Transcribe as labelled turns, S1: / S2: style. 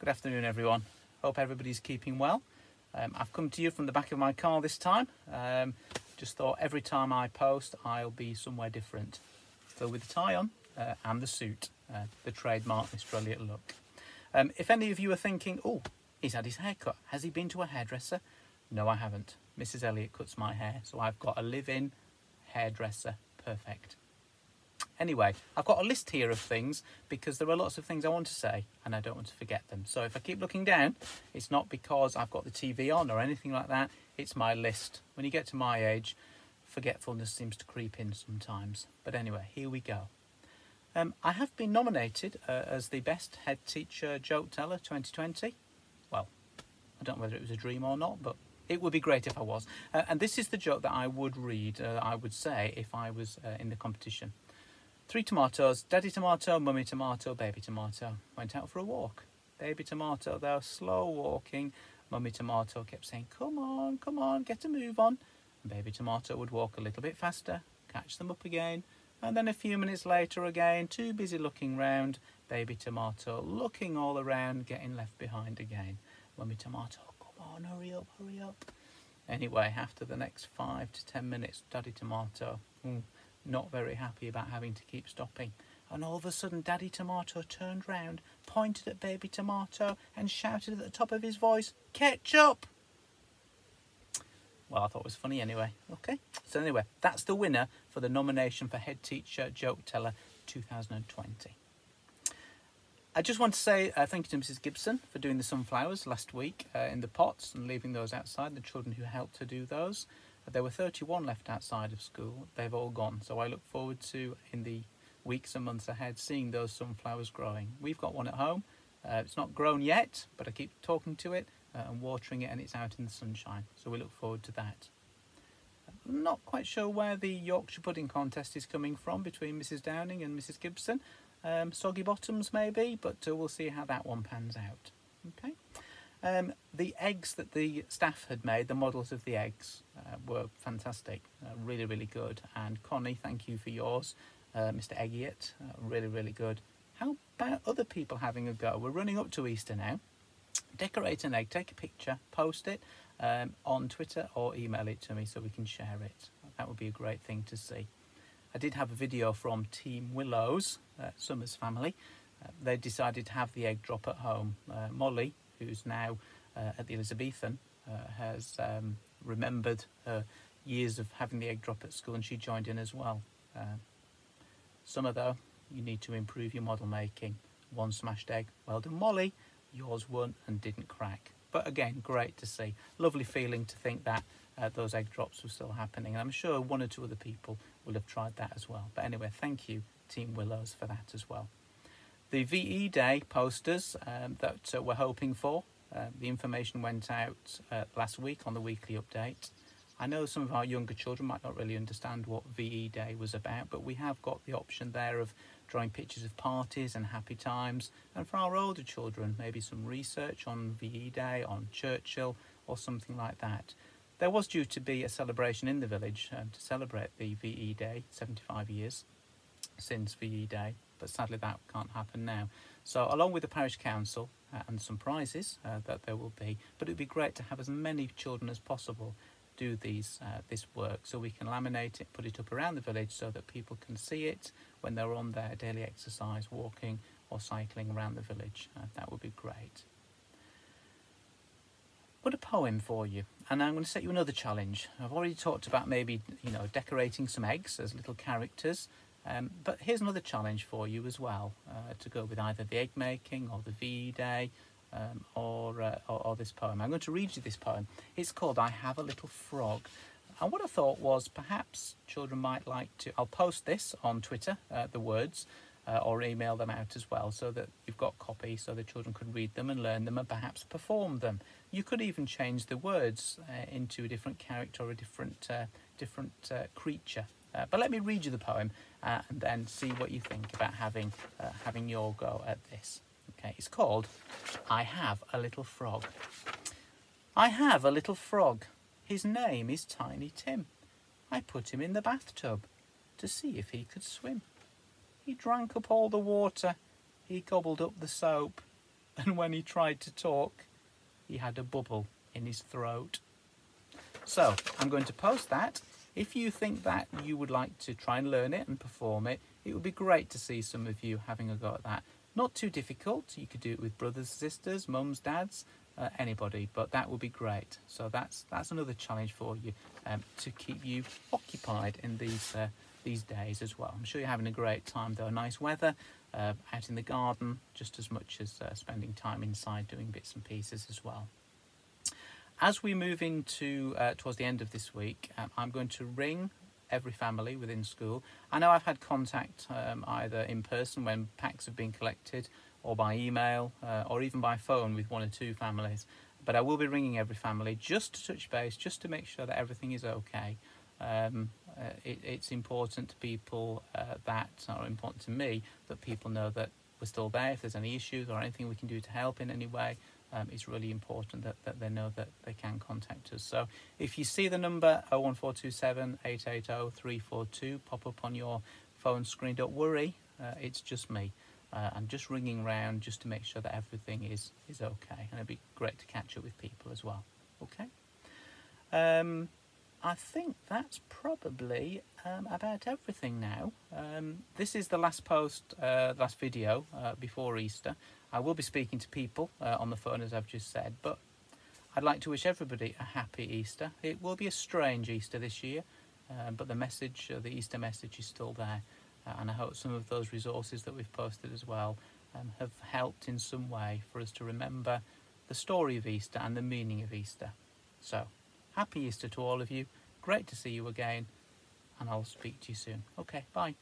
S1: Good afternoon, everyone. Hope everybody's keeping well. I've come to you from the back of my car this time. Just thought every time I post, I'll be somewhere different. Still with the tie on and the suit, the trademark Mr. Elliot look. If any of you are thinking, oh, he's had his hair cut. Has he been to a hairdresser? No, I haven't. Mrs. Elliot cuts my hair, so I've got a live-in hairdresser. Perfect. Anyway, I've got a list here of things because there are lots of things I want to say and I don't want to forget them. So if I keep looking down, it's not because I've got the TV on or anything like that. It's my list. When you get to my age, forgetfulness seems to creep in sometimes. But anyway, here we go. I have been nominated as the Best Head Teacher Joke Teller 2020. Well, I don't know whether it was a dream or not, but it would be great if I was. And this is the joke that I would read, I would say, if I was in the competition. 3 tomatoes, daddy tomato, mummy tomato, baby tomato, went out for a walk. Baby tomato, they were slow walking. Mummy tomato kept saying, come on, get a move on. And baby tomato would walk a little bit faster, catch them up again. And then a few minutes later again, too busy looking round. Baby tomato looking all around, getting left behind again. Mummy tomato, come on, hurry up. Anyway, after the next 5 to 10 minutes, daddy tomato, not very happy about having to keep stopping. And all of a sudden, Daddy Tomato turned round, pointed at Baby Tomato and shouted at the top of his voice, ketchup! Well, I thought it was funny anyway. Okay, so anyway, that's the winner for the nomination for Head Teacher Joke Teller 2020. I just want to say thank you to Mrs. Gibson for doing the sunflowers last week in the pots and leaving those outside, the children who helped her do those. There were 31 left outside of school. They've all gone. So I look forward to, in the weeks and months ahead, seeing those sunflowers growing. We've got one at home. It's not grown yet, but I keep talking to it and watering it, and it's out in the sunshine. So we look forward to that. I'm not quite sure where the Yorkshire pudding contest is coming from between Mrs. Downing and Mrs. Gibson. Soggy bottoms maybe, but we'll see how that one pans out. Okay. The eggs that the staff had made, the models of the eggs, were fantastic, really, really good. And Connie, thank you for yours, Mr. Eggiot, really, really good. How about other people having a go? We're running up to Easter now. Decorate an egg, take a picture, post it on Twitter or email it to me so we can share it. That would be a great thing to see. I did have a video from Team Willows, Summers family. They decided to have the egg drop at home. Molly, who's now at the Elizabethan, has remembered her years of having the egg drop at school, and she joined in as well. Summer, though, you need to improve your model making. 1 smashed egg. Well done, Molly. Yours won and didn't crack. But again, great to see. Lovely feeling to think that those egg drops were still happening. And I'm sure 1 or 2 other people will have tried that as well. But anyway, thank you, Team Willows, for that as well. The VE Day posters that we're hoping for, the information went out last week on the weekly update. I know some of our younger children might not really understand what VE Day was about, but we have got the option there of drawing pictures of parties and happy times. And for our older children, maybe some research on VE Day, on Churchill, or something like that. There was due to be a celebration in the village to celebrate the VE Day, 75 years since VE Day. But sadly that can't happen now. So along with the parish council and some prizes that there will be, but it would be great to have as many children as possible do this work, so we can laminate it, put it up around the village so that people can see it when they're on their daily exercise, walking or cycling around the village. That would be great. Got a poem for you, and I'm going to set you another challenge. I've already talked about maybe, decorating some eggs as little characters. But here's another challenge for you as well, to go with either the egg making or the VE Day or this poem. I'm going to read you this poem. It's called I Have a Little Frog. And what I thought was perhaps children might like to... I'll post this on Twitter, the words, or email them out as well so that you've got copies so the children can read them and learn them and perhaps perform them. You could even change the words into a different character or a different creature. But let me read you the poem and then see what you think about having your go at this. Okay, it's called I Have a Little Frog. I have a little frog. His name is Tiny Tim. I put him in the bathtub to see if he could swim. He drank up all the water. He gobbled up the soap. and when he tried to talk, he had a bubble in his throat. So I'm going to post that. If you think that you would like to try and learn it and perform it, it would be great to see some of you having a go at that. Not too difficult. You could do it with brothers, sisters, mums, dads, anybody, but that would be great. So that's another challenge for you, to keep you occupied in these days as well. I'm sure you're having a great time though. Nice weather, out in the garden, just as much as spending time inside doing bits and pieces as well. As we move into towards the end of this week, I'm going to ring every family within school. I know I've had contact either in person when packs have been collected, or by email, or even by phone with 1 or 2 families. But I will be ringing every family just to touch base, just to make sure that everything is okay. It's important to people important to me, that people know that we're still there. If there's any issues or anything we can do to help in any way, it's really important that they know that they can contact us. So if you see the number 01427 880 342 pop up on your phone screen, don't worry, it's just me. I'm just ringing round just to make sure that everything is okay, and it'd be great to catch up with people as well. Okay. I think that's probably about everything now. This is the last last video before Easter. I will be speaking to people on the phone, as I've just said, but I'd like to wish everybody a happy Easter. It will be a strange Easter this year, but the message, the Easter message, is still there. And I hope some of those resources that we've posted as well have helped in some way for us to remember the story of Easter and the meaning of Easter. So, happy Easter to all of you. Great to see you again, and I'll speak to you soon. Okay, bye.